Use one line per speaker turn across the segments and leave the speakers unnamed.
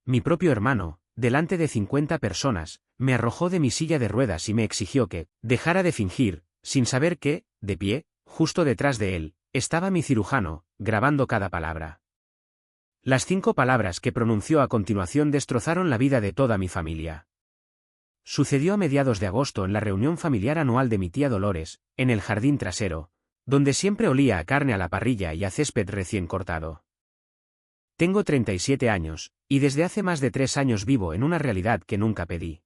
Mi propio hermano, delante de 50 personas, me arrojó de mi silla de ruedas y me exigió que dejara de fingir, sin saber que, de pie, justo detrás de él, estaba mi cirujano, grabando cada palabra. Las 5 palabras que pronunció a continuación destrozaron la vida de toda mi familia. Sucedió a mediados de agosto en la reunión familiar anual de mi tía Dolores, en el jardín trasero, donde siempre olía a carne a la parrilla y a césped recién cortado. Tengo 37 años, y desde hace más de 3 años vivo en una realidad que nunca pedí.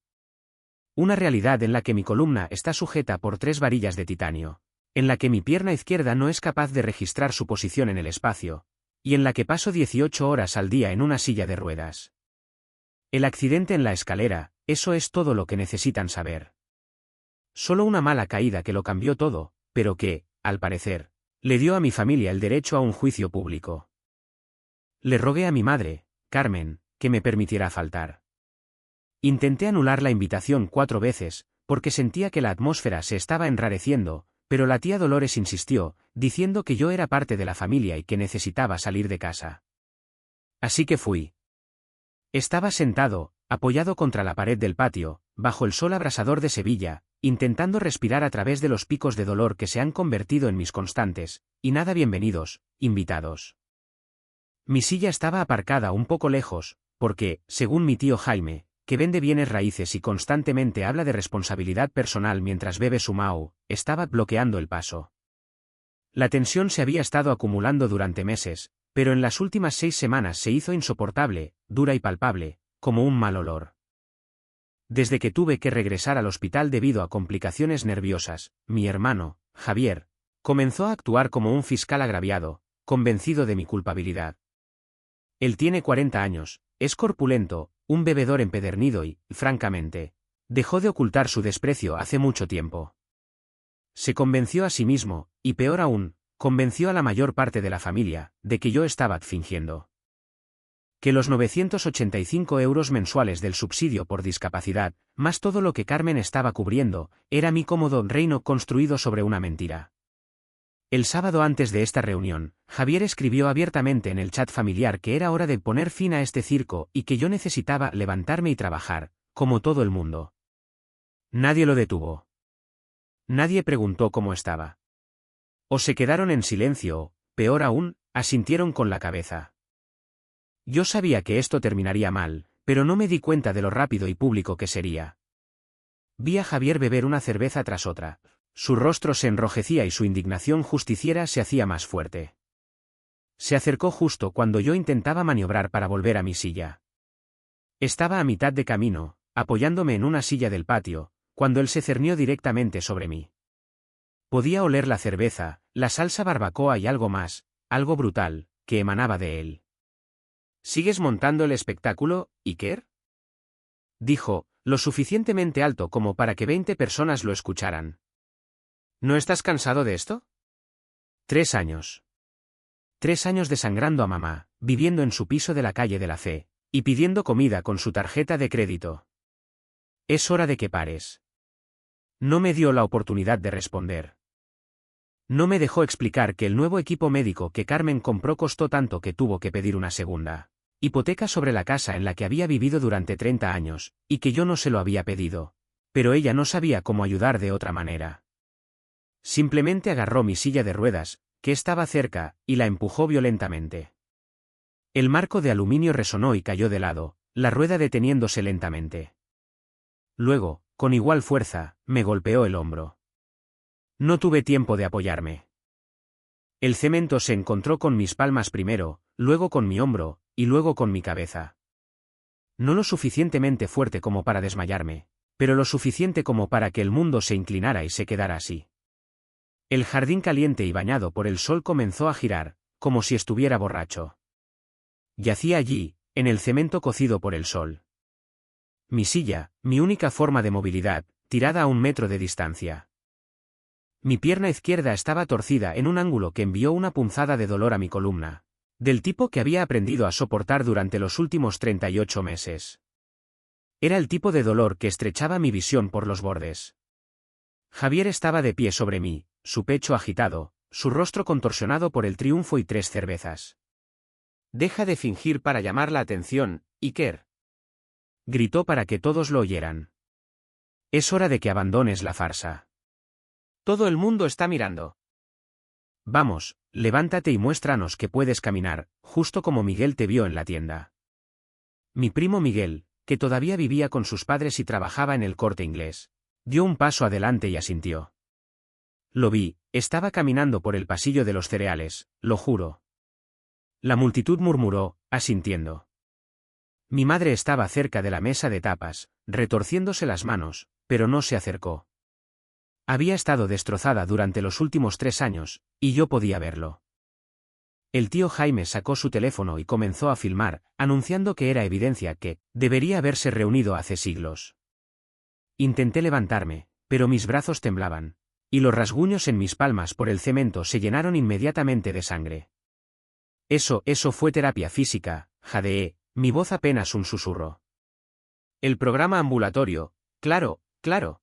Una realidad en la que mi columna está sujeta por 3 varillas de titanio, en la que mi pierna izquierda no es capaz de registrar su posición en el espacio, y en la que paso 18 horas al día en una silla de ruedas. El accidente en la escalera, eso es todo lo que necesitan saber. Solo una mala caída que lo cambió todo, pero que, al parecer, le dio a mi familia el derecho a un juicio público. Le rogué a mi madre, Carmen, que me permitiera faltar. Intenté anular la invitación 4 veces, porque sentía que la atmósfera se estaba enrareciendo, pero la tía Dolores insistió, diciendo que yo era parte de la familia y que necesitaba salir de casa. Así que fui. Estaba sentado, apoyado contra la pared del patio, bajo el sol abrasador de Sevilla, intentando respirar a través de los picos de dolor que se han convertido en mis constantes, y nada bienvenidos, invitados. Mi silla estaba aparcada un poco lejos, porque, según mi tío Jaime, que vende bienes raíces y constantemente habla de responsabilidad personal mientras bebe su Mau, estaba bloqueando el paso. La tensión se había estado acumulando durante meses, pero en las últimas 6 semanas se hizo insoportable, dura y palpable, como un mal olor. Desde que tuve que regresar al hospital debido a complicaciones nerviosas, mi hermano, Javier, comenzó a actuar como un fiscal agraviado, convencido de mi culpabilidad. Él tiene 40 años, es corpulento, un bebedor empedernido y, francamente, dejó de ocultar su desprecio hace mucho tiempo. Se convenció a sí mismo, y peor aún, convenció a la mayor parte de la familia, de que yo estaba fingiendo. Que los 985 euros mensuales del subsidio por discapacidad, más todo lo que Carmen estaba cubriendo, era mi cómodo reino construido sobre una mentira. El sábado antes de esta reunión, Javier escribió abiertamente en el chat familiar que era hora de poner fin a este circo y que yo necesitaba levantarme y trabajar, como todo el mundo. Nadie lo detuvo. Nadie preguntó cómo estaba. O se quedaron en silencio o, peor aún, asintieron con la cabeza. Yo sabía que esto terminaría mal, pero no me di cuenta de lo rápido y público que sería. Vi a Javier beber una cerveza tras otra. Su rostro se enrojecía y su indignación justiciera se hacía más fuerte. Se acercó justo cuando yo intentaba maniobrar para volver a mi silla. Estaba a mitad de camino, apoyándome en una silla del patio, cuando él se cernió directamente sobre mí. Podía oler la cerveza, la salsa barbacoa y algo más, algo brutal, que emanaba de él. ¿Sigues montando el espectáculo, Iker?, dijo, lo suficientemente alto como para que 20 personas lo escucharan. ¿No estás cansado de esto? 3 años. 3 años desangrando a mamá, viviendo en su piso de la calle de la Fe, y pidiendo comida con su tarjeta de crédito. Es hora de que pares. No me dio la oportunidad de responder. No me dejó explicar que el nuevo equipo médico que Carmen compró costó tanto que tuvo que pedir una segunda hipoteca sobre la casa en la que había vivido durante 30 años, y que yo no se lo había pedido, pero ella no sabía cómo ayudar de otra manera. Simplemente agarró mi silla de ruedas, que estaba cerca, y la empujó violentamente. El marco de aluminio resonó y cayó de lado, la rueda deteniéndose lentamente. Luego, con igual fuerza, me golpeó el hombro. No tuve tiempo de apoyarme. El cemento se encontró con mis palmas primero, luego con mi hombro, y luego con mi cabeza. No lo suficientemente fuerte como para desmayarme, pero lo suficiente como para que el mundo se inclinara y se quedara así. El jardín caliente y bañado por el sol comenzó a girar, como si estuviera borracho. Yacía allí, en el cemento cocido por el sol. Mi silla, mi única forma de movilidad, tirada a 1 metro de distancia. Mi pierna izquierda estaba torcida en un ángulo que envió una punzada de dolor a mi columna, del tipo que había aprendido a soportar durante los últimos 38 meses. Era el tipo de dolor que estrechaba mi visión por los bordes. Javier estaba de pie sobre mí, su pecho agitado, su rostro contorsionado por el triunfo y 3 cervezas. Deja de fingir para llamar la atención, Iker, gritó para que todos lo oyeran. Es hora de que abandones la farsa. Todo el mundo está mirando. Vamos, levántate y muéstranos que puedes caminar, justo como Miguel te vio en la tienda. Mi primo Miguel, que todavía vivía con sus padres y trabajaba en el Corte Inglés, dio un paso adelante y asintió. Lo vi, estaba caminando por el pasillo de los cereales, lo juro. La multitud murmuró, asintiendo. Mi madre estaba cerca de la mesa de tapas, retorciéndose las manos, pero no se acercó. Había estado destrozada durante los últimos 3 años, y yo podía verlo. El tío Jaime sacó su teléfono y comenzó a filmar, anunciando que era evidencia que debería haberse reunido hace siglos. Intenté levantarme, pero mis brazos temblaban, y los rasguños en mis palmas por el cemento se llenaron inmediatamente de sangre. Eso fue terapia física, jadeé, mi voz apenas un susurro. El programa ambulatorio, claro, claro.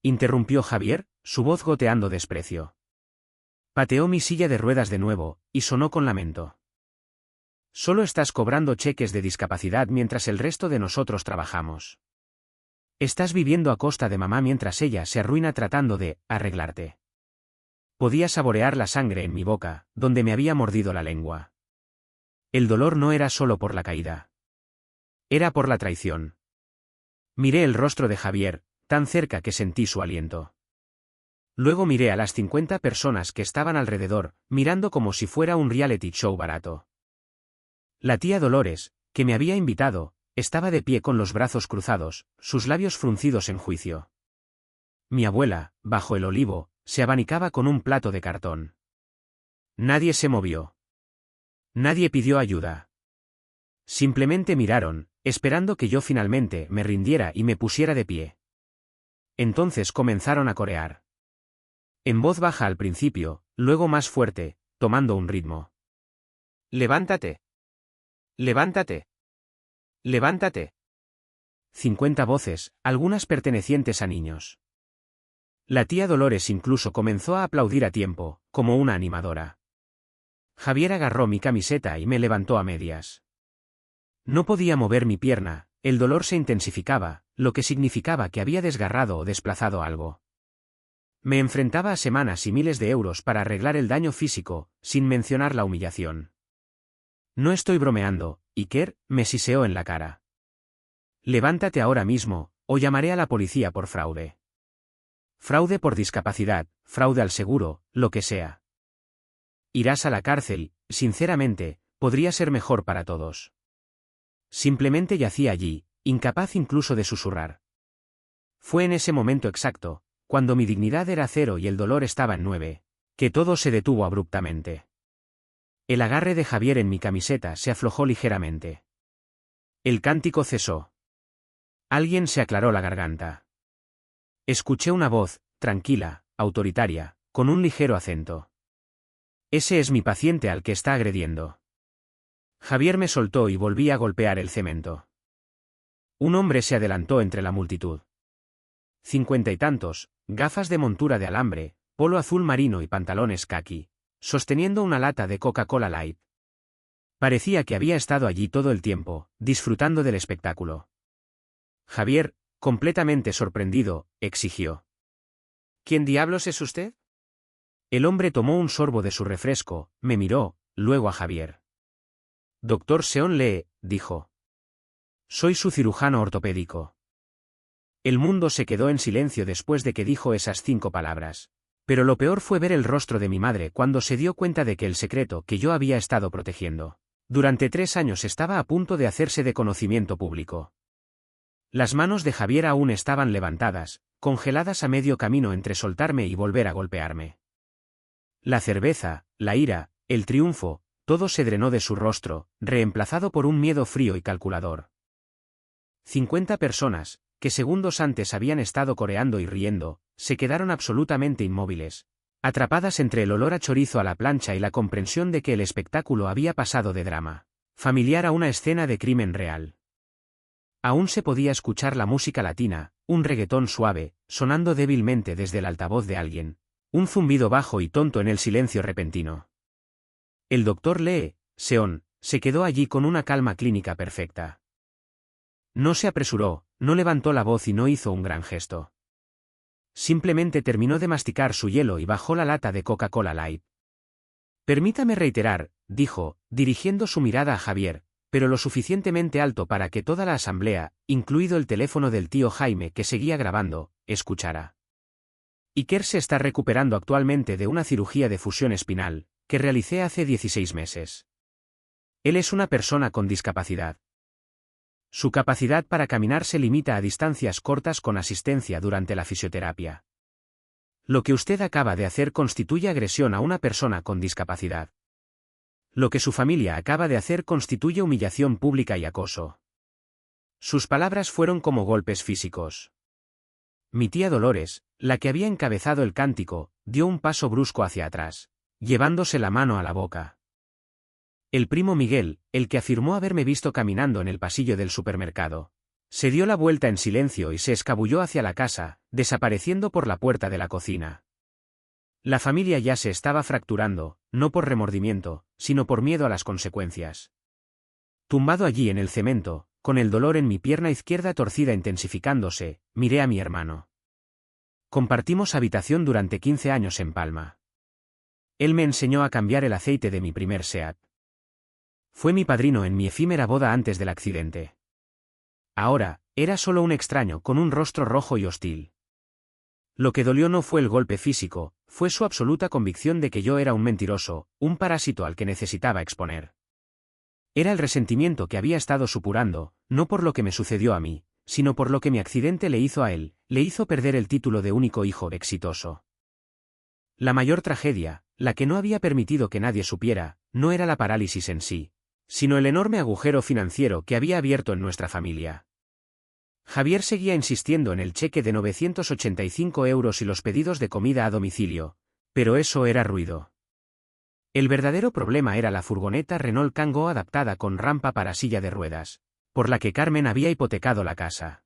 Interrumpió Javier, su voz goteando desprecio. Pateó mi silla de ruedas de nuevo, y sonó con lamento. Solo estás cobrando cheques de discapacidad mientras el resto de nosotros trabajamos. Estás viviendo a costa de mamá mientras ella se arruina tratando de arreglarte. Podía saborear la sangre en mi boca, donde me había mordido la lengua. El dolor no era solo por la caída. Era por la traición. Miré el rostro de Javier, tan cerca que sentí su aliento. Luego miré a las 50 personas que estaban alrededor, mirando como si fuera un reality show barato. La tía Dolores, que me había invitado, estaba de pie con los brazos cruzados, sus labios fruncidos en juicio. Mi abuela, bajo el olivo, se abanicaba con un plato de cartón. Nadie se movió. Nadie pidió ayuda. Simplemente miraron, esperando que yo finalmente me rindiera y me pusiera de pie. Entonces comenzaron a corear. En voz baja al principio, luego más fuerte, tomando un ritmo. Levántate. Levántate. Levántate. 50 voces, algunas pertenecientes a niños. La tía Dolores incluso comenzó a aplaudir a tiempo, como una animadora. Javier agarró mi camiseta y me levantó a medias. No podía mover mi pierna, el dolor se intensificaba, lo que significaba que había desgarrado o desplazado algo. Me enfrentaba a semanas y miles de euros para arreglar el daño físico, sin mencionar la humillación. No estoy bromeando, Iker, me siseó en la cara. Levántate ahora mismo, o llamaré a la policía por fraude. Fraude por discapacidad, fraude al seguro, lo que sea. Irás a la cárcel, sinceramente, podría ser mejor para todos. Simplemente yacía allí, incapaz incluso de susurrar. Fue en ese momento exacto, cuando mi dignidad era 0 y el dolor estaba en 9, que todo se detuvo abruptamente. El agarre de Javier en mi camiseta se aflojó ligeramente. El cántico cesó. Alguien se aclaró la garganta. Escuché una voz, tranquila, autoritaria, con un ligero acento. Ese es mi paciente al que está agrediendo. Javier me soltó y volví a golpear el cemento. Un hombre se adelantó entre la multitud. 50 y tantos, gafas de montura de alambre, polo azul marino y pantalones caqui, sosteniendo una lata de Coca-Cola Light. Parecía que había estado allí todo el tiempo, disfrutando del espectáculo. Javier, completamente sorprendido, exigió. ¿Quién diablos es usted? El hombre tomó un sorbo de su refresco, me miró, luego a Javier. Doctor Seon Lee, dijo. Soy su cirujano ortopédico. El mundo se quedó en silencio después de que dijo esas 5 palabras. Pero lo peor fue ver el rostro de mi madre cuando se dio cuenta de que el secreto que yo había estado protegiendo durante 3 años estaba a punto de hacerse de conocimiento público. Las manos de Javier aún estaban levantadas, congeladas a medio camino entre soltarme y volver a golpearme. La cerveza, la ira, el triunfo, todo se drenó de su rostro, reemplazado por un miedo frío y calculador. 50 personas, que segundos antes habían estado coreando y riendo, se quedaron absolutamente inmóviles, atrapadas entre el olor a chorizo a la plancha y la comprensión de que el espectáculo había pasado de drama familiar a una escena de crimen real. Aún se podía escuchar la música latina, un reggaetón suave, sonando débilmente desde el altavoz de alguien, un zumbido bajo y tonto en el silencio repentino. El doctor Lee, Seon, se quedó allí con una calma clínica perfecta. No se apresuró, no levantó la voz y no hizo un gran gesto. Simplemente terminó de masticar su hielo y bajó la lata de Coca-Cola Light. Permítame reiterar, dijo, dirigiendo su mirada a Javier, pero lo suficientemente alto para que toda la asamblea, incluido el teléfono del tío Jaime que seguía grabando, escuchara. Iker se está recuperando actualmente de una cirugía de fusión espinal, que realicé hace 16 meses. Él es una persona con discapacidad. Su capacidad para caminar se limita a distancias cortas con asistencia durante la fisioterapia. Lo que usted acaba de hacer constituye agresión a una persona con discapacidad. Lo que su familia acaba de hacer constituye humillación pública y acoso. Sus palabras fueron como golpes físicos. Mi tía Dolores, la que había encabezado el cántico, dio un paso brusco hacia atrás, llevándose la mano a la boca. El primo Miguel, el que afirmó haberme visto caminando en el pasillo del supermercado, se dio la vuelta en silencio y se escabulló hacia la casa, desapareciendo por la puerta de la cocina. La familia ya se estaba fracturando, no por remordimiento, sino por miedo a las consecuencias. Tumbado allí en el cemento, con el dolor en mi pierna izquierda torcida intensificándose, miré a mi hermano. Compartimos habitación durante 15 años en Palma. Él me enseñó a cambiar el aceite de mi primer SEAT. Fue mi padrino en mi efímera boda antes del accidente. Ahora, era solo un extraño con un rostro rojo y hostil. Lo que dolió no fue el golpe físico, fue su absoluta convicción de que yo era un mentiroso, un parásito al que necesitaba exponer. Era el resentimiento que había estado supurando, no por lo que me sucedió a mí, sino por lo que mi accidente le hizo a él, le hizo perder el título de único hijo exitoso. La mayor tragedia, la que no había permitido que nadie supiera, no era la parálisis en sí, sino el enorme agujero financiero que había abierto en nuestra familia. Javier seguía insistiendo en el cheque de 985 euros y los pedidos de comida a domicilio, pero eso era ruido. El verdadero problema era la furgoneta Renault Kangoo adaptada con rampa para silla de ruedas, por la que Carmen había hipotecado la casa.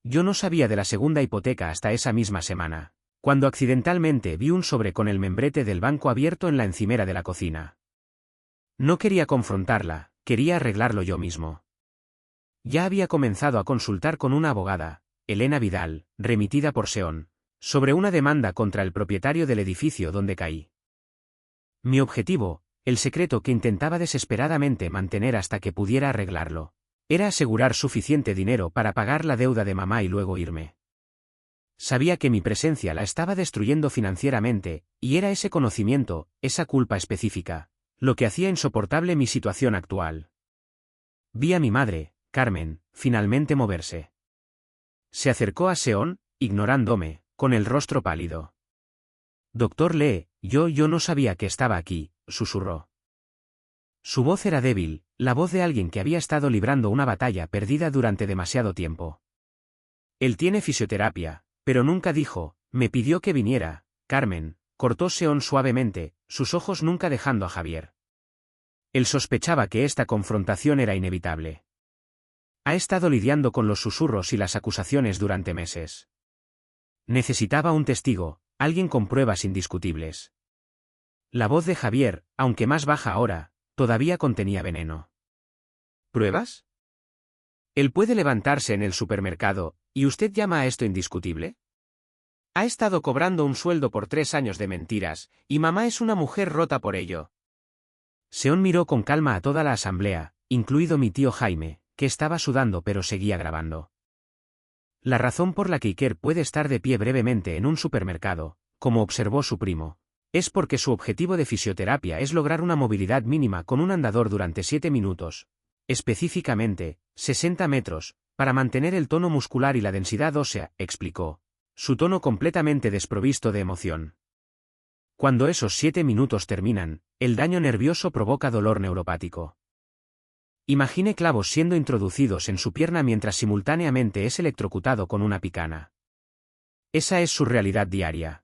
Yo no sabía de la segunda hipoteca hasta esa misma semana, cuando accidentalmente vi un sobre con el membrete del banco abierto en la encimera de la cocina. No quería confrontarla, quería arreglarlo yo mismo. Ya había comenzado a consultar con una abogada, Elena Vidal, remitida por Seón, sobre una demanda contra el propietario del edificio donde caí. Mi objetivo, el secreto que intentaba desesperadamente mantener hasta que pudiera arreglarlo, era asegurar suficiente dinero para pagar la deuda de mamá y luego irme. Sabía que mi presencia la estaba destruyendo financieramente, y era ese conocimiento, esa culpa específica, lo que hacía insoportable mi situación actual. Vi a mi madre, Carmen, finalmente moverse. Se acercó a Seón, ignorándome, con el rostro pálido. Doctor Lee, yo no sabía que estaba aquí, susurró. Su voz era débil, la voz de alguien que había estado librando una batalla perdida durante demasiado tiempo. Él tiene fisioterapia, pero nunca dijo, me pidió que viniera, Carmen, cortó Seón suavemente, sus ojos nunca dejando a Javier. Él sospechaba que esta confrontación era inevitable. Ha estado lidiando con los susurros y las acusaciones durante meses. Necesitaba un testigo, alguien con pruebas indiscutibles. La voz de Javier, aunque más baja ahora, todavía contenía veneno. ¿Pruebas? Él puede levantarse en el supermercado, ¿y usted llama a esto indiscutible? Ha estado cobrando un sueldo por 3 años de mentiras, y mamá es una mujer rota por ello. Seón miró con calma a toda la asamblea, incluido mi tío Jaime, que estaba sudando pero seguía grabando. La razón por la que Iker puede estar de pie brevemente en un supermercado, como observó su primo, es porque su objetivo de fisioterapia es lograr una movilidad mínima con un andador durante 7 minutos, específicamente, 60 metros, para mantener el tono muscular y la densidad ósea, explicó, su tono completamente desprovisto de emoción. Cuando esos 7 minutos terminan, el daño nervioso provoca dolor neuropático. Imagine clavos siendo introducidos en su pierna mientras simultáneamente es electrocutado con una picana. Esa es su realidad diaria.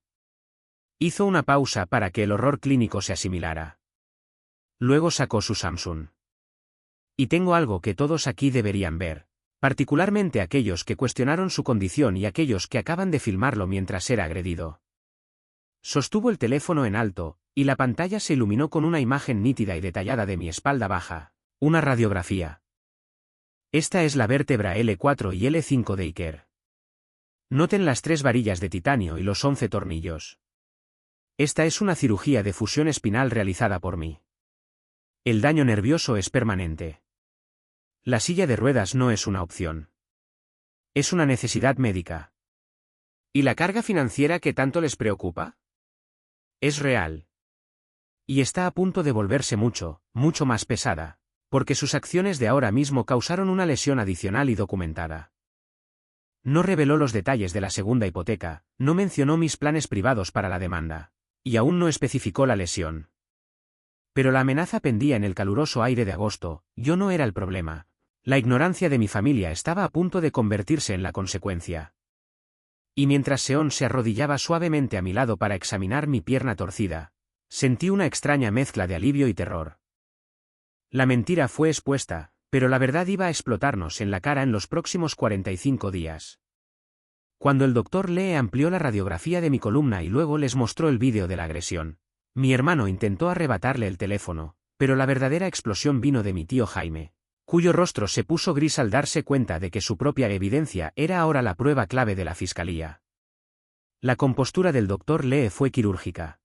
Hizo una pausa para que el horror clínico se asimilara. Luego sacó su Samsung. Y tengo algo que todos aquí deberían ver, particularmente aquellos que cuestionaron su condición y aquellos que acaban de filmarlo mientras era agredido. Sostuvo el teléfono en alto, y la pantalla se iluminó con una imagen nítida y detallada de mi espalda baja, una radiografía. Esta es la vértebra L4 y L5 de Iker. Noten las 3 varillas de titanio y los 11 tornillos. Esta es una cirugía de fusión espinal realizada por mí. El daño nervioso es permanente. La silla de ruedas no es una opción. Es una necesidad médica.
¿Y la carga financiera que tanto les preocupa?
Es real. Y está a punto de volverse mucho, mucho más pesada, porque sus acciones de ahora mismo causaron una lesión adicional y documentada. No reveló los detalles de la segunda hipoteca, no mencionó mis planes privados para la demanda, y aún no especificó la lesión. Pero la amenaza pendía en el caluroso aire de agosto, yo no era el problema. La ignorancia de mi familia estaba a punto de convertirse en la consecuencia. Y mientras Seon se arrodillaba suavemente a mi lado para examinar mi pierna torcida, sentí una extraña mezcla de alivio y terror. La mentira fue expuesta, pero la verdad iba a explotarnos en la cara en los próximos 45 días. Cuando el doctor Lee amplió la radiografía de mi columna y luego les mostró el vídeo de la agresión, mi hermano intentó arrebatarle el teléfono, pero la verdadera explosión vino de mi tío Jaime, cuyo rostro se puso gris al darse cuenta de que su propia evidencia era ahora la prueba clave de la fiscalía. La compostura del doctor Lee fue quirúrgica.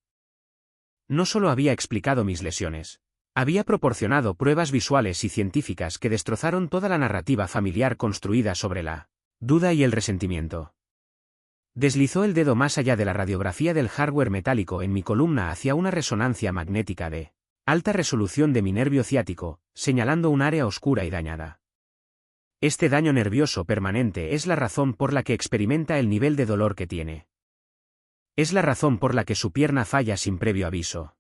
No solo había explicado mis lesiones, había proporcionado pruebas visuales y científicas que destrozaron toda la narrativa familiar construida sobre la duda y el resentimiento. Deslizó el dedo más allá de la radiografía del hardware metálico en mi columna hacia una resonancia magnética de alta resolución de mi nervio ciático, señalando un área oscura y dañada. Este daño nervioso permanente es la razón por la que experimenta el nivel de dolor que tiene. Es la razón por la que su pierna falla sin previo aviso.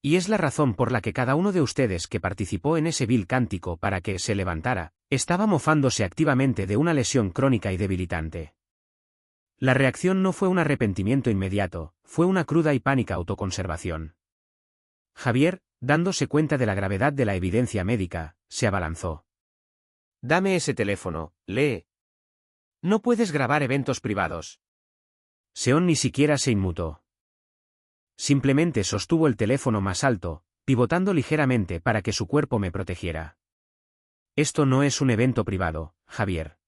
Y es la razón por la que cada uno de ustedes que participó en ese vil cántico para que se levantara, estaba mofándose activamente de una lesión crónica y debilitante. La reacción no fue un arrepentimiento inmediato, fue una cruda y pánica autoconservación. Javier, dándose cuenta de la gravedad de la evidencia médica, se abalanzó.
Dame ese teléfono, Lee. No puedes grabar eventos privados.
Seon ni siquiera se inmutó. Simplemente sostuvo el teléfono más alto, pivotando ligeramente para que su cuerpo me protegiera. Esto no es un evento privado, Javier.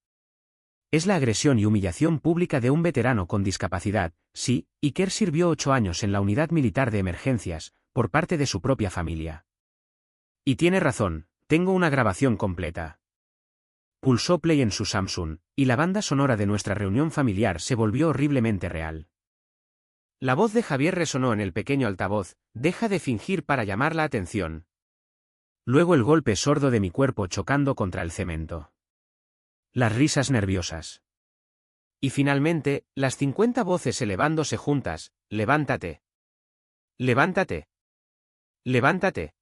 Es la agresión y humillación pública de un veterano con discapacidad. Sí, Iker sirvió 8 años en la unidad militar de emergencias, por parte de su propia familia. Y tiene razón, tengo una grabación completa. Pulsó play en su Samsung, y la banda sonora de nuestra reunión familiar se volvió horriblemente real.
La voz de Javier resonó en el pequeño altavoz, deja de fingir para llamar la atención.
Luego el golpe sordo de mi cuerpo chocando contra el cemento. Las risas nerviosas.
Y finalmente, las 50 voces elevándose juntas, levántate. Levántate. Levántate.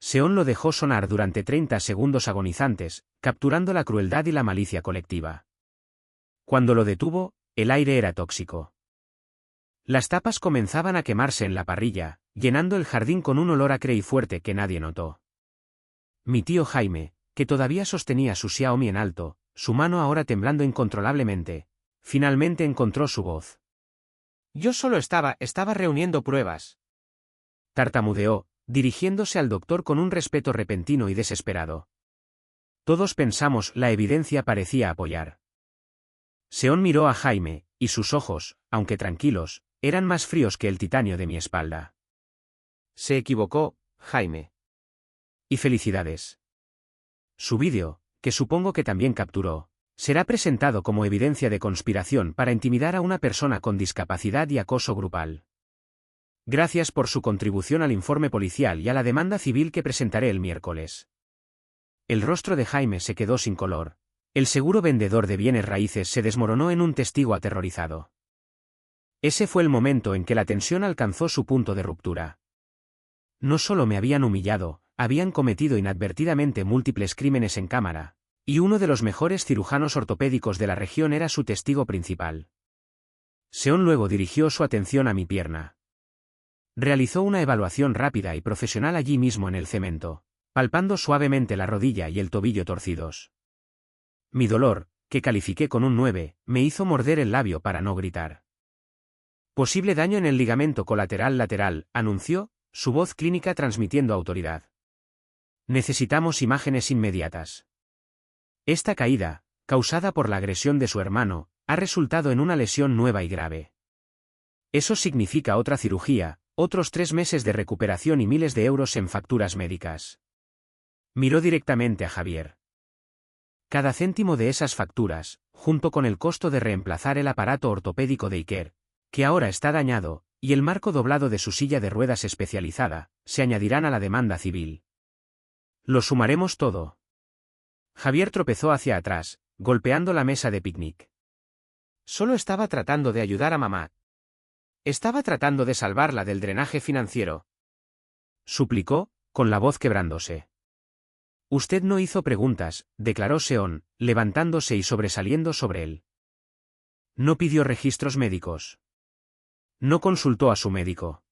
Seon lo dejó sonar durante 30 segundos agonizantes, capturando la crueldad y la malicia colectiva. Cuando lo detuvo, el aire era tóxico. Las tapas comenzaban a quemarse en la parrilla, llenando el jardín con un olor acre y fuerte que nadie notó. Mi tío Jaime, que todavía sostenía su Xiaomi en alto, su mano ahora temblando incontrolablemente, finalmente encontró su voz.
Yo solo estaba reuniendo pruebas.
Tartamudeó, dirigiéndose al doctor con un respeto repentino y desesperado. Todos pensamos, la evidencia parecía apoyar. Seon miró a Jaime, y sus ojos, aunque tranquilos, eran más fríos que el titanio de mi espalda.
Se equivocó, Jaime.
Y felicidades. Su vídeo, que supongo que también capturó, será presentado como evidencia de conspiración para intimidar a una persona con discapacidad y acoso grupal. Gracias por su contribución al informe policial y a la demanda civil que presentaré el miércoles. El rostro de Jaime se quedó sin color. El seguro vendedor de bienes raíces se desmoronó en un testigo aterrorizado. Ese fue el momento en que la tensión alcanzó su punto de ruptura. No solo me habían humillado, habían cometido inadvertidamente múltiples crímenes en cámara, y uno de los mejores cirujanos ortopédicos de la región era su testigo principal. Seon luego dirigió su atención a mi pierna. Realizó una evaluación rápida y profesional allí mismo en el cemento, palpando suavemente la rodilla y el tobillo torcidos. Mi dolor, que califiqué con un 9, me hizo morder el labio para no gritar. Posible daño en el ligamento colateral lateral, anunció, su voz clínica transmitiendo autoridad. Necesitamos imágenes inmediatas. Esta caída, causada por la agresión de su hermano, ha resultado en una lesión nueva y grave. Eso significa otra cirugía, otros 3 meses de recuperación y miles de euros en facturas médicas. Miró directamente a Javier. Cada céntimo de esas facturas, junto con el costo de reemplazar el aparato ortopédico de Iker, que ahora está dañado, y el marco doblado de su silla de ruedas especializada, se añadirán a la demanda civil. Lo sumaremos todo. Javier tropezó hacia atrás, golpeando la mesa de picnic. Solo estaba tratando de ayudar a mamá. Estaba tratando de salvarla del drenaje financiero. Suplicó, con la voz quebrándose. Usted no hizo preguntas, declaró Seón, levantándose y sobresaliendo sobre él. No pidió registros médicos. No consultó a su médico.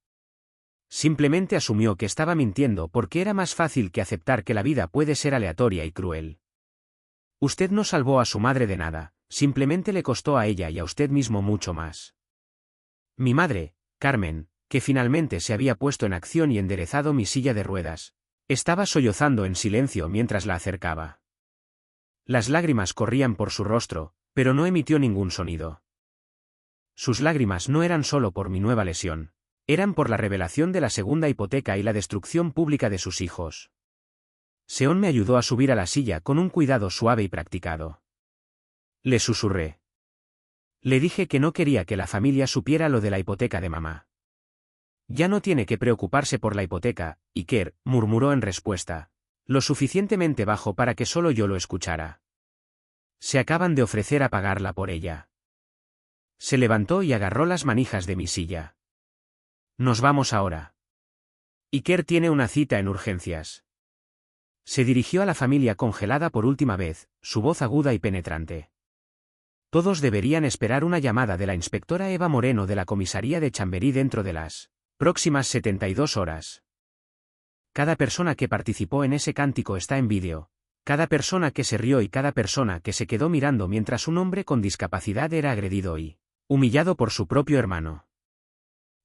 Simplemente asumió que estaba mintiendo porque era más fácil que aceptar que la vida puede ser aleatoria y cruel. Usted no salvó a su madre de nada, simplemente le costó a ella y a usted mismo mucho más. Mi madre, Carmen, que finalmente se había puesto en acción y enderezado mi silla de ruedas, estaba sollozando en silencio mientras la acercaba. Las lágrimas corrían por su rostro, pero no emitió ningún sonido. Sus lágrimas no eran solo por mi nueva lesión, eran por la revelación de la segunda hipoteca y la destrucción pública de sus hijos. Seón me ayudó a subir a la silla con un cuidado suave y practicado. Le susurré. Le dije que no quería que la familia supiera lo de la hipoteca de mamá. Ya no tiene que preocuparse por la hipoteca, Iker, murmuró en respuesta, lo suficientemente bajo para que solo yo lo escuchara. Se acaban de ofrecer a pagarla por ella. Se levantó y agarró las manijas de mi silla. Nos vamos ahora. Iker tiene una cita en urgencias. Se dirigió a la familia congelada por última vez, su voz aguda y penetrante. Todos deberían esperar una llamada de la inspectora Eva Moreno de la comisaría de Chamberí dentro de las próximas 72 horas. Cada persona que participó en ese cántico está en vídeo, cada persona que se rió y cada persona que se quedó mirando mientras un hombre con discapacidad era agredido y humillado por su propio hermano.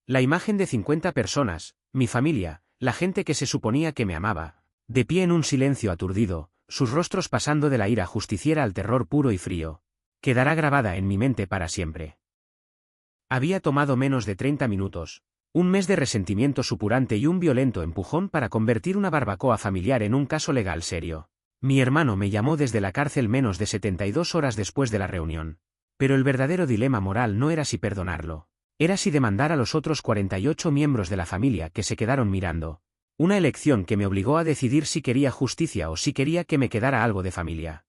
La imagen de 50 personas, mi familia, la gente que se suponía que me amaba, de pie en un silencio aturdido, sus rostros pasando de la ira justiciera al terror puro y frío, quedará grabada en mi mente para siempre. Había tomado menos de 30 minutos, un mes de resentimiento supurante y un violento empujón para convertir una barbacoa familiar en un caso legal serio. Mi hermano me llamó desde la cárcel menos de 72 horas después de la reunión, pero el verdadero dilema moral no era si perdonarlo, era si demandar a los otros 48 miembros de la familia que se quedaron mirando, una elección que me obligó a decidir si quería justicia o si quería que me quedara algo de familia.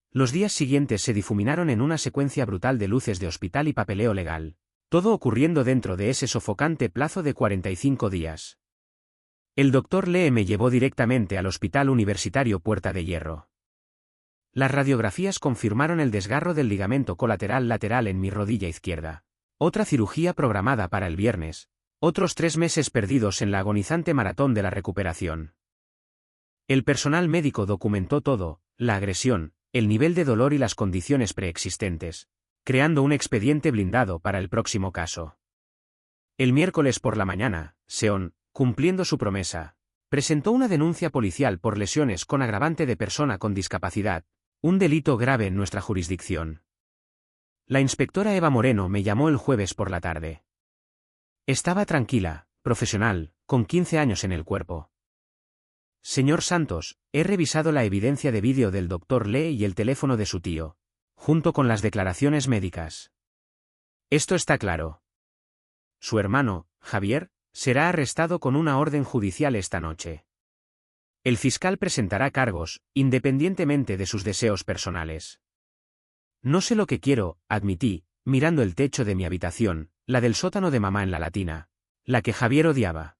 Los días siguientes se difuminaron en una secuencia brutal de luces de hospital y papeleo legal, todo ocurriendo dentro de ese sofocante plazo de 45 días. El doctor Lee me llevó directamente al Hospital Universitario Puerta de Hierro. Las radiografías confirmaron el desgarro del ligamento colateral lateral en mi rodilla izquierda. Otra cirugía programada para el viernes, otros 3 meses perdidos en la agonizante maratón de la recuperación. El personal médico documentó todo, la agresión, el nivel de dolor y las condiciones preexistentes, creando un expediente blindado para el próximo caso. El miércoles por la mañana, Seón, cumpliendo su promesa, presentó una denuncia policial por lesiones con agravante de persona con discapacidad, un delito grave en nuestra jurisdicción. La inspectora Eva Moreno me llamó el jueves por la tarde. Estaba tranquila, profesional, con 15 años en el cuerpo. Señor Santos, he revisado la evidencia de vídeo del doctor Lee y el teléfono de su tío, junto con las declaraciones médicas. Esto está claro. Su hermano, Javier, será arrestado con una orden judicial esta noche. El fiscal presentará cargos, independientemente de sus deseos personales. No sé lo que quiero, admití, mirando el techo de mi habitación, la del sótano de mamá en la Latina, la que Javier odiaba.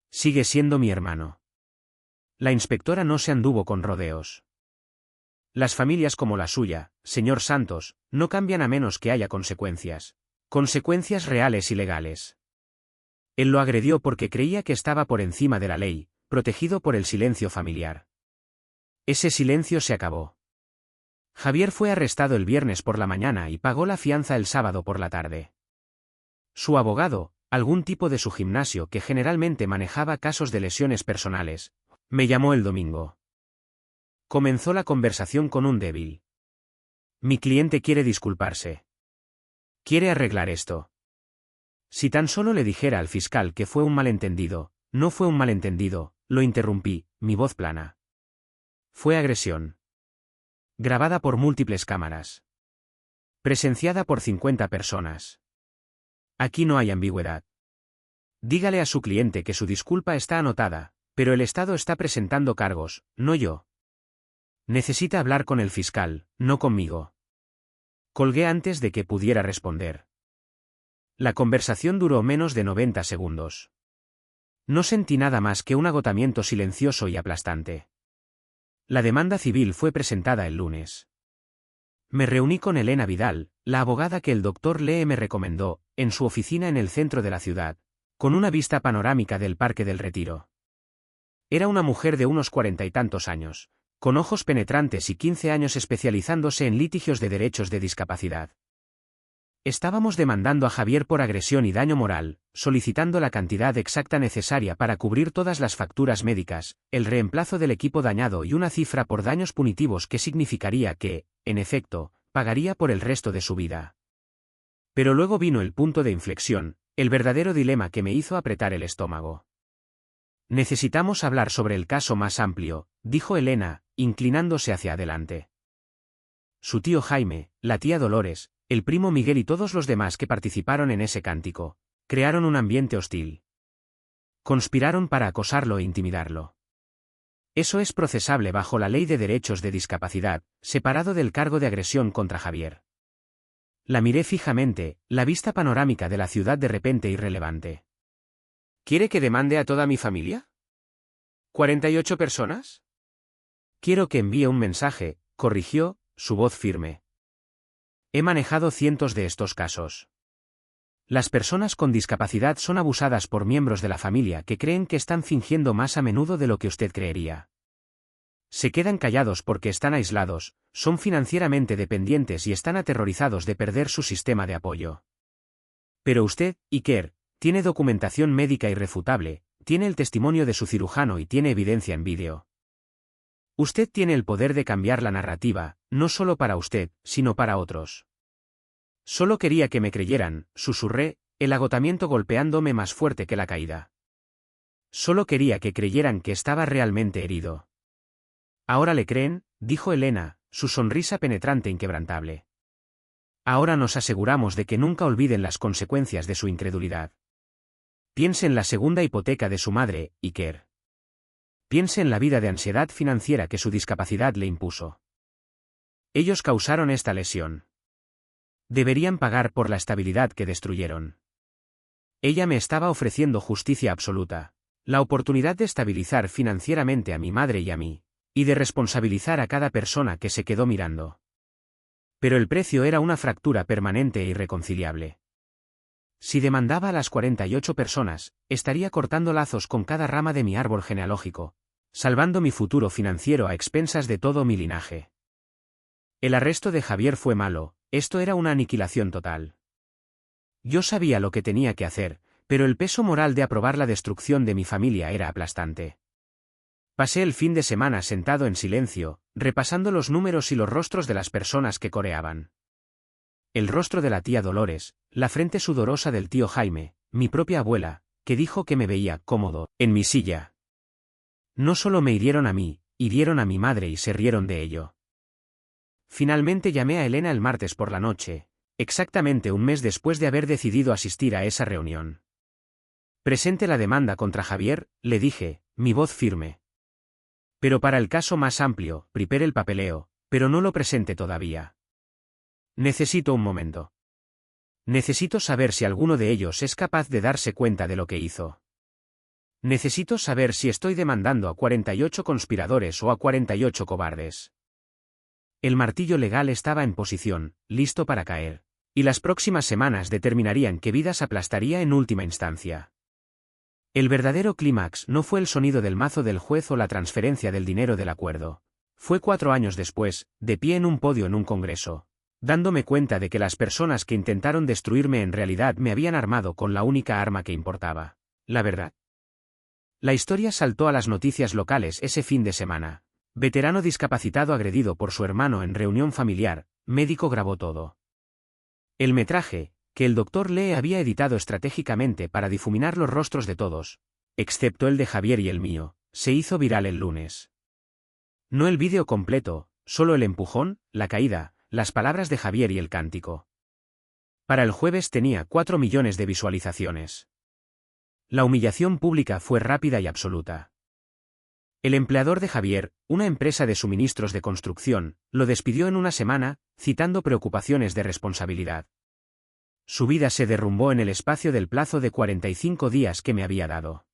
Sigue siendo mi hermano. La inspectora no se anduvo con rodeos. Las familias como la suya, señor Santos, no cambian a menos que haya consecuencias. Consecuencias reales y legales. Él lo agredió porque creía que estaba por encima de la ley, protegido por el silencio familiar. Ese silencio se acabó. Javier fue arrestado el viernes por la mañana y pagó la fianza el sábado por la tarde. Su abogado, algún tipo de su gimnasio que generalmente manejaba casos de lesiones personales, me llamó el domingo. Comenzó la conversación con un débil. Mi cliente quiere disculparse. Quiere arreglar esto. Si tan solo le dijera al fiscal que fue un malentendido, no fue un malentendido, lo interrumpí, mi voz plana. Fue agresión. Grabada por múltiples cámaras. Presenciada por 50 personas. Aquí no hay ambigüedad. Dígale a su cliente que su disculpa está anotada, pero el Estado está presentando cargos, no yo. Necesita hablar con el fiscal, no conmigo. Colgué antes de que pudiera responder. La conversación duró menos de 90 segundos. No sentí nada más que un agotamiento silencioso y aplastante. La demanda civil fue presentada el lunes. Me reuní con Elena Vidal, la abogada que el doctor Lee me recomendó, en su oficina en el centro de la ciudad, con una vista panorámica del Parque del Retiro. Era una mujer de unos 40 y tantos años, con ojos penetrantes y 15 años especializándose en litigios de derechos de discapacidad. Estábamos demandando a Javier por agresión y daño moral, solicitando la cantidad exacta necesaria para cubrir todas las facturas médicas, el reemplazo del equipo dañado y una cifra por daños punitivos que significaría que, en efecto, pagaría por el resto de su vida. Pero luego vino el punto de inflexión, el verdadero dilema que me hizo apretar el estómago. Necesitamos hablar sobre el caso más amplio, dijo Elena, inclinándose hacia adelante. Su tío Jaime, la tía Dolores, el primo Miguel y todos los demás que participaron en ese cántico, crearon un ambiente hostil. Conspiraron para acosarlo e intimidarlo. Eso es procesable bajo la Ley de Derechos de Discapacidad, separado del cargo de agresión contra Javier. La miré fijamente, la vista panorámica de la ciudad de repente irrelevante. ¿Quiere que demande a toda mi familia? ¿48 personas? Quiero que envíe un mensaje, corrigió, su voz firme. He manejado cientos de estos casos. Las personas con discapacidad son abusadas por miembros de la familia que creen que están fingiendo más a menudo de lo que usted creería. Se quedan callados porque están aislados, son financieramente dependientes y están aterrorizados de perder su sistema de apoyo. Pero usted, Iker, tiene documentación médica irrefutable, tiene el testimonio de su cirujano y tiene evidencia en vídeo. Usted tiene el poder de cambiar la narrativa, no solo para usted, sino para otros. Solo quería que me creyeran, susurré, el agotamiento golpeándome más fuerte que la caída. Solo quería que creyeran que estaba realmente herido. Ahora le creen, dijo Elena, su sonrisa penetrante e inquebrantable. Ahora nos aseguramos de que nunca olviden las consecuencias de su incredulidad. Piense en la segunda hipoteca de su madre, Iker. Piense en la vida de ansiedad financiera que su discapacidad le impuso. Ellos causaron esta lesión. Deberían pagar por la estabilidad que destruyeron. Ella me estaba ofreciendo justicia absoluta, la oportunidad de estabilizar financieramente a mi madre y a mí, y de responsabilizar a cada persona que se quedó mirando. Pero el precio era una fractura permanente e irreconciliable. Si demandaba a las 48 personas, estaría cortando lazos con cada rama de mi árbol genealógico, salvando mi futuro financiero a expensas de todo mi linaje. El arresto de Javier fue malo, esto era una aniquilación total. Yo sabía lo que tenía que hacer, pero el peso moral de aprobar la destrucción de mi familia era aplastante. Pasé el fin de semana sentado en silencio, repasando los números y los rostros de las personas que coreaban. El rostro de la tía Dolores, la frente sudorosa del tío Jaime, mi propia abuela, que dijo que me veía cómodo en mi silla. No solo me hirieron a mí, hirieron a mi madre y se rieron de ello. Finalmente llamé a Elena el martes por la noche, exactamente un mes después de haber decidido asistir a esa reunión. Presente la demanda contra Javier, le dije, mi voz firme. Pero para el caso más amplio, prepare el papeleo, pero no lo presente todavía. Necesito un momento. Necesito saber si alguno de ellos es capaz de darse cuenta de lo que hizo. Necesito saber si estoy demandando a 48 conspiradores o a 48 cobardes. El martillo legal estaba en posición, listo para caer, y las próximas semanas determinarían qué vidas aplastaría en última instancia. El verdadero clímax no fue el sonido del mazo del juez o la transferencia del dinero del acuerdo. Fue 4 años después, de pie en un podio en un congreso, dándome cuenta de que las personas que intentaron destruirme en realidad me habían armado con la única arma que importaba, la verdad. La historia saltó a las noticias locales ese fin de semana. Veterano discapacitado agredido por su hermano en reunión familiar, médico grabó todo. El metraje, que el Dr. Lee había editado estratégicamente para difuminar los rostros de todos, excepto el de Javier y el mío, se hizo viral el lunes. No el vídeo completo, solo el empujón, la caída, las palabras de Javier y el cántico. Para el jueves tenía 4 millones de visualizaciones. La humillación pública fue rápida y absoluta. El empleador de Javier, una empresa de suministros de construcción, lo despidió en una semana, citando preocupaciones de responsabilidad. Su vida se derrumbó en el espacio del plazo de 45 días que me había dado.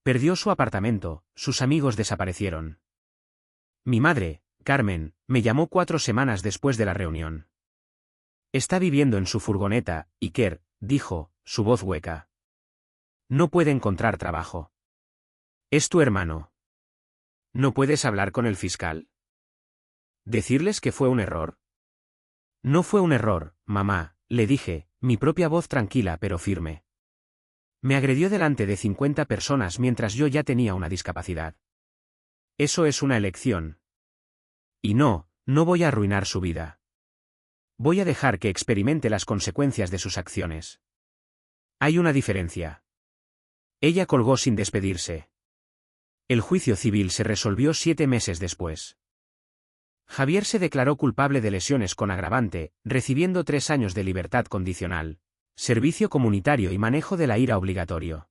Perdió su apartamento, sus amigos desaparecieron. Mi madre, Carmen, me llamó 4 semanas después de la reunión. Está viviendo en su furgoneta, Iker, dijo, su voz hueca. No puede encontrar trabajo. Es tu hermano. ¿No puedes hablar con el fiscal? ¿Decirles que fue un error? No fue un error, mamá, le dije, mi propia voz tranquila pero firme. Me agredió delante de 50 personas mientras yo ya tenía una discapacidad. Eso es una elección. Y no voy a arruinar su vida. Voy a dejar que experimente las consecuencias de sus acciones. Hay una diferencia. Ella colgó sin despedirse. El juicio civil se resolvió 7 meses después. Javier se declaró culpable de lesiones con agravante, recibiendo 3 años de libertad condicional, servicio comunitario y manejo de la ira obligatorio.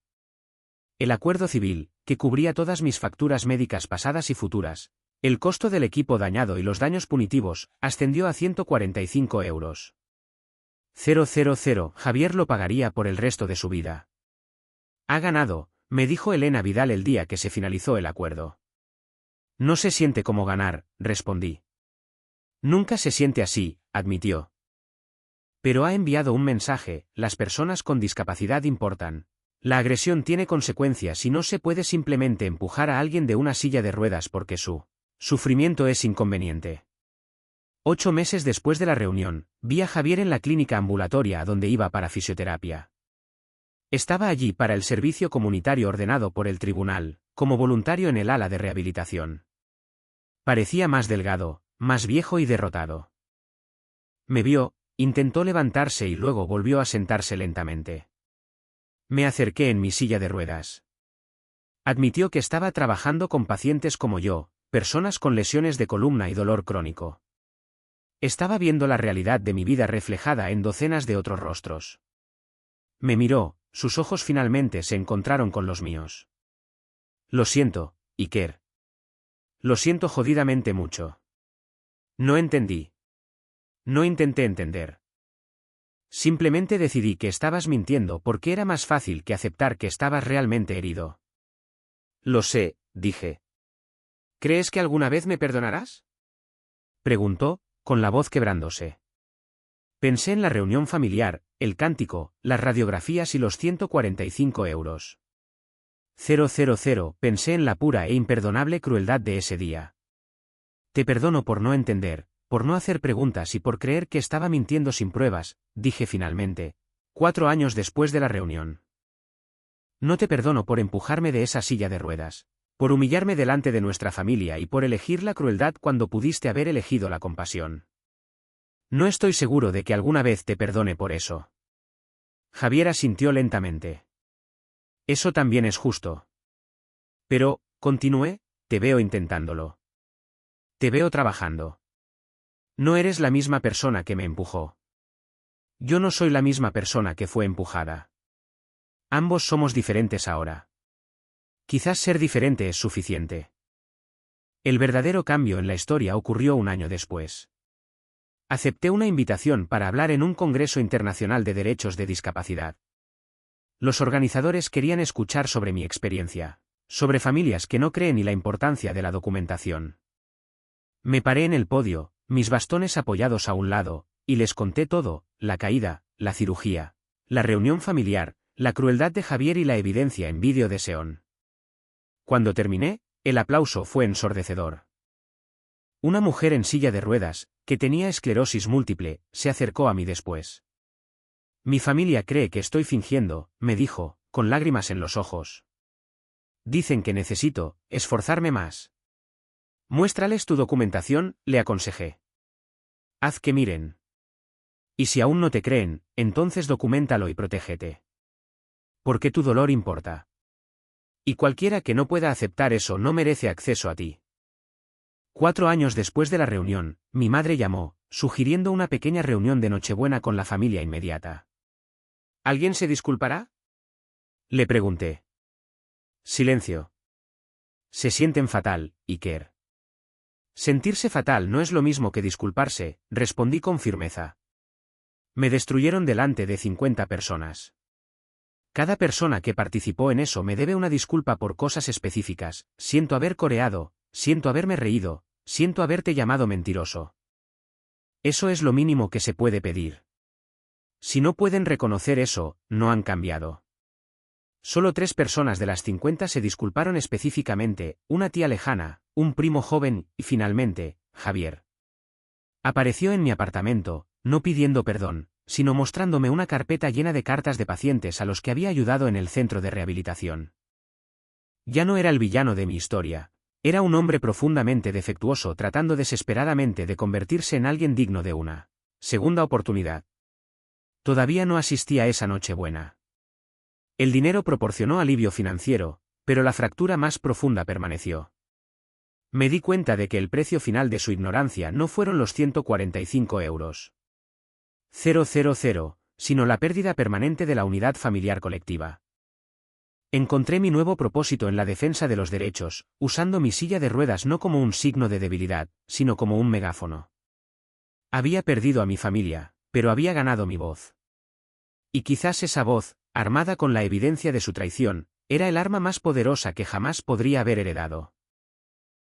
El acuerdo civil, que cubría todas mis facturas médicas pasadas y futuras, el costo del equipo dañado y los daños punitivos, ascendió a 145 euros. 000, Javier lo pagaría por el resto de su vida. Ha ganado, me dijo Elena Vidal el día que se finalizó el acuerdo. No se siente como ganar, respondí. Nunca se siente así, admitió. Pero ha enviado un mensaje, las personas con discapacidad importan. La agresión tiene consecuencias y no se puede simplemente empujar a alguien de una silla de ruedas porque su sufrimiento es inconveniente. 8 meses después de la reunión, vi a Javier en la clínica ambulatoria a donde iba para fisioterapia. Estaba allí para el servicio comunitario ordenado por el tribunal, como voluntario en el ala de rehabilitación. Parecía más delgado, más viejo y derrotado. Me vio, intentó levantarse y luego volvió a sentarse lentamente. Me acerqué en mi silla de ruedas. Admitió que estaba trabajando con pacientes como yo, personas con lesiones de columna y dolor crónico. Estaba viendo la realidad de mi vida reflejada en docenas de otros rostros. Me miró, sus ojos finalmente se encontraron con los míos. Lo siento, Iker. Lo siento jodidamente mucho. No entendí. No intenté entender. Simplemente decidí que estabas mintiendo porque era más fácil que aceptar que estabas realmente herido. Lo sé, dije. ¿Crees que alguna vez me perdonarás? Preguntó, con la voz quebrándose. Pensé en la reunión familiar, el cántico, las radiografías y los 145 euros. 000, pensé en la pura e imperdonable crueldad de ese día. Te perdono por no entender, por no hacer preguntas y por creer que estaba mintiendo sin pruebas, dije finalmente, 4 años después de la reunión. No te perdono por empujarme de esa silla de ruedas, por humillarme delante de nuestra familia y por elegir la crueldad cuando pudiste haber elegido la compasión. No estoy seguro de que alguna vez te perdone por eso. Javier asintió lentamente. Eso también es justo. Pero, continué, te veo intentándolo. Te veo trabajando. No eres la misma persona que me empujó. Yo no soy la misma persona que fue empujada. Ambos somos diferentes ahora. Quizás ser diferente es suficiente. El verdadero cambio en la historia ocurrió un año después. Acepté una invitación para hablar en un Congreso Internacional de Derechos de Discapacidad. Los organizadores querían escuchar sobre mi experiencia, sobre familias que no creen y la importancia de la documentación. Me paré en el podio, mis bastones apoyados a un lado, y les conté todo, la caída, la cirugía, la reunión familiar, la crueldad de Javier y la evidencia en vídeo de Seón. Cuando terminé, el aplauso fue ensordecedor. Una mujer en silla de ruedas, que tenía esclerosis múltiple, se acercó a mí después. Mi familia cree que estoy fingiendo, me dijo, con lágrimas en los ojos. Dicen que necesito esforzarme más. Muéstrales tu documentación, le aconsejé. Haz que miren. Y si aún no te creen, entonces documéntalo y protégete. Porque tu dolor importa. Y cualquiera que no pueda aceptar eso no merece acceso a ti. 4 años después de la reunión, mi madre llamó, sugiriendo una pequeña reunión de Nochebuena con la familia inmediata. ¿Alguien se disculpará? Le pregunté. Silencio. Se sienten fatal, Iker. Sentirse fatal no es lo mismo que disculparse, respondí con firmeza. Me destruyeron delante de 50 personas. Cada persona que participó en eso me debe una disculpa por cosas específicas, siento haber coreado, siento haberme reído, siento haberte llamado mentiroso. Eso es lo mínimo que se puede pedir. Si no pueden reconocer eso, no han cambiado. Solo 3 personas de las 50 se disculparon específicamente, una tía lejana, un primo joven y finalmente, Javier. Apareció en mi apartamento, no pidiendo perdón, sino mostrándome una carpeta llena de cartas de pacientes a los que había ayudado en el centro de rehabilitación. Ya no era el villano de mi historia, era un hombre profundamente defectuoso tratando desesperadamente de convertirse en alguien digno de una segunda oportunidad. Todavía no asistí a esa Nochebuena. El dinero proporcionó alivio financiero, pero la fractura más profunda permaneció. Me di cuenta de que el precio final de su ignorancia no fueron los 145 euros. 000, sino la pérdida permanente de la unidad familiar colectiva. Encontré mi nuevo propósito en la defensa de los derechos, usando mi silla de ruedas no como un signo de debilidad, sino como un megáfono. Había perdido a mi familia, pero había ganado mi voz. Y quizás esa voz, armada con la evidencia de su traición, era el arma más poderosa que jamás podría haber heredado.